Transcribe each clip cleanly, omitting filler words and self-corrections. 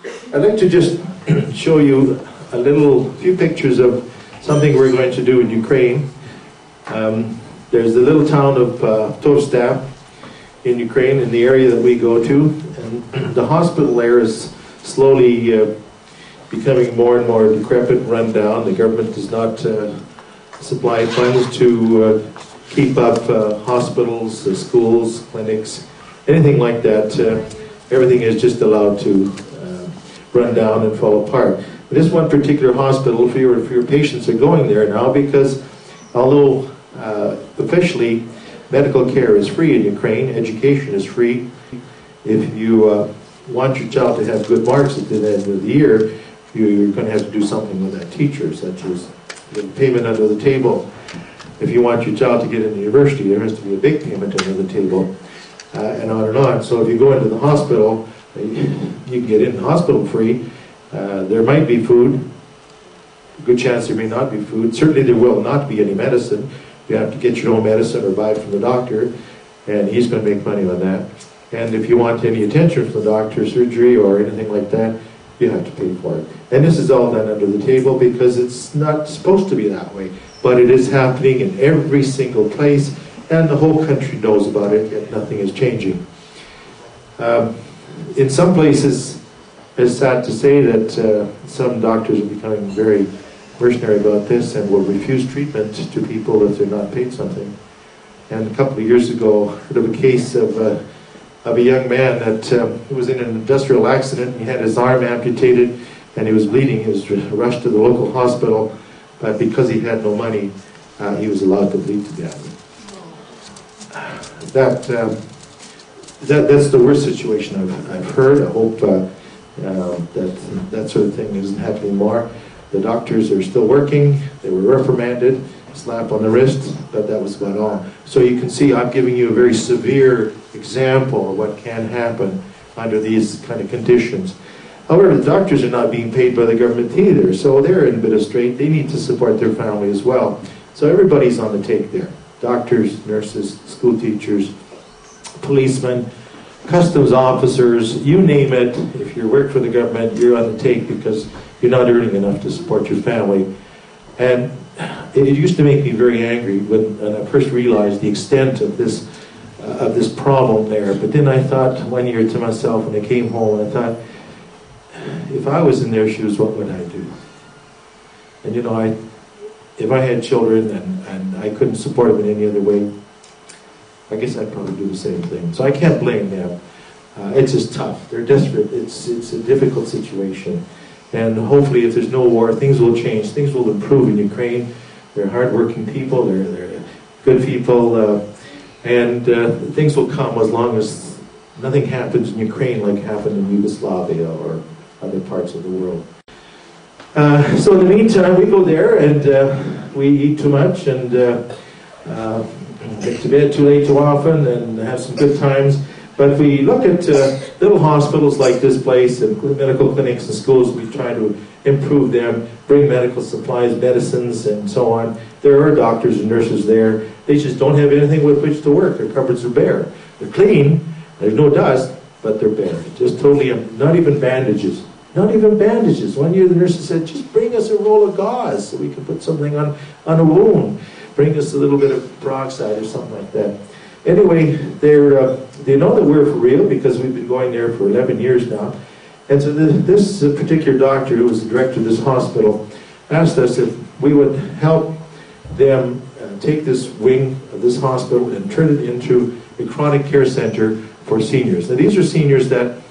I'd like to just show you a few pictures of something we're going to do in Ukraine. There's the little town of Tovsteh in Ukraine, in the area that we go to, and the hospital there is slowly becoming more and more decrepit and run down. The government does not supply funds to keep up hospitals, schools, clinics, anything like that. Everything is just allowed to run down and fall apart. This one particular hospital, for your patients are going there now because although officially medical care is free in Ukraine, education is free. If you want your child to have good marks at the end of the year, you're going to have to do something with that teacher, such as the payment under the table. If you want your child to get into university, there has to be a big payment under the table, and on and on. So if you go into the hospital, you can get in the hospital free. There might be food. A good chance there may not be food. Certainly there will not be any medicine. You have to get your own medicine or buy it from the doctor, and he's going to make money on that. And if you want any attention from the doctor, surgery or anything like that, you have to pay for it. And this is all done under the table because it's not supposed to be that way. But it is happening in every single place, and the whole country knows about it, yet nothing is changing. In some places, it's sad to say that some doctors are becoming very mercenary about this and will refuse treatment to people if they're not paid something. And a couple of years ago, I heard of a case of a young man that was in an industrial accident. He had his arm amputated and he was bleeding. He was rushed to the local hospital, but because he had no money, he was allowed to bleed to death. That's the worst situation I've heard. I hope that sort of thing isn't happening more. The doctors are still working. They were reprimanded, slap on the wrist, but that was about all. So you can see I'm giving you a very severe example of what can happen under these kind of conditions. However, the doctors are not being paid by the government either, so they're in a bit of strait. They need to support their family as well. So everybody's on the take there. Doctors, nurses, school teachers, policemen, customs officers, you name it. If you work for the government, you're on the take because you're not earning enough to support your family. And it used to make me very angry when I first realized the extent of this problem there. But then I thought one year to myself when I came home, I thought, if I was in their shoes, what would I do? And you know, if I had children and I couldn't support them in any other way, I guess I'd probably do the same thing. So I can't blame them. It's just tough. They're desperate. It's a difficult situation. And hopefully if there's no war, things will change. Things will improve in Ukraine. They're hardworking people. They're good people. And things will come as long as nothing happens in Ukraine like happened in Yugoslavia or other parts of the world. So in the meantime, we go there and we eat too much and get to bed too late too often and have some good times. But if we look at little hospitals like this place and medical clinics and schools, we try to improve them, bring medical supplies, medicines, and so on. There are doctors and nurses there. They just don't have anything with which to work. Their cupboards are bare. They're clean. There's no dust, but they're bare. Just totally, not even bandages. Not even bandages. One year the nurse said, just bring us a roll of gauze so we can put something on a wound. Bring us a little bit of peroxide or something like that. Anyway, they know that we're for real because we've been going there for 11 years now. And so this particular doctor, who was the director of this hospital, asked us if we would help them take this wing of this hospital and turn it into a chronic care center for seniors. Now these are seniors that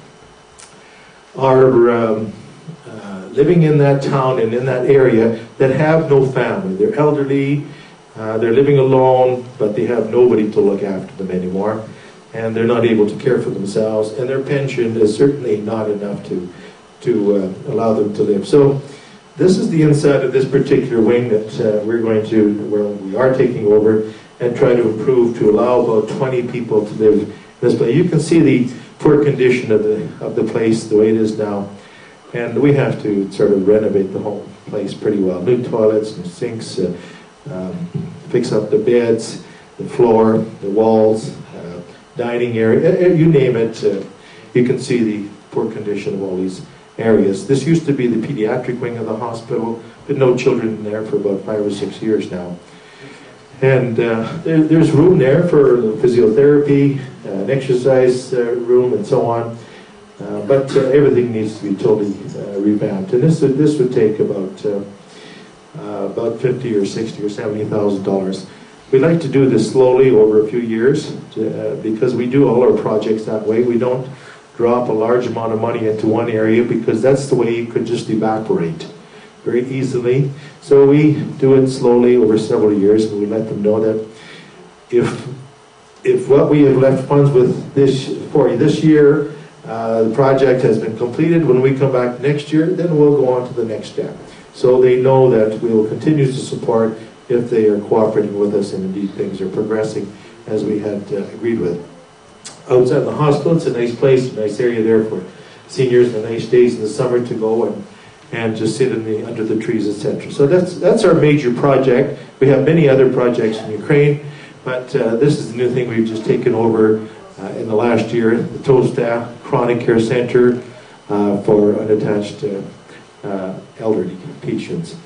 are living in that town and in that area that have no family. They're elderly. They're living alone, but they have nobody to look after them anymore, and they're not able to care for themselves, and their pension is certainly not enough to allow them to live. So this is the inside of this particular wing that we are taking over and try to improve to allow about 20 people to live in this place. You can see the poor condition of the place, the way it is now, and we have to sort of renovate the whole place pretty well. New toilets and sinks, fix up the beds, the floor, the walls, dining area, you name it. You can see poor condition of all these areas. This used to be the pediatric wing of the hospital, but no children in there for about 5 or 6 years now. And there's room there for physiotherapy, an exercise room, and so on. But everything needs to be totally revamped. And this would take about $50 or $60 or $70,000. We'd like to do this slowly over a few years because we do all our projects that way. We don't drop a large amount of money into one area because that's the way it could just evaporate very easily. So we do it slowly over several years, and we let them know that if what we have left funds with for this year, the project has been completed, when we come back next year, then we'll go on to the next step. So they know that we will continue to support if they are cooperating with us and indeed things are progressing as we had agreed with. Outside the hospital, it's a nice place, a nice area there for seniors, and nice days in the summer to go and just sit under the trees, etc. So that's our major project. We have many other projects in Ukraine, but this is the new thing we've just taken over in the last year, the Tovsteh Chronic Care Center for unattached elderly patients.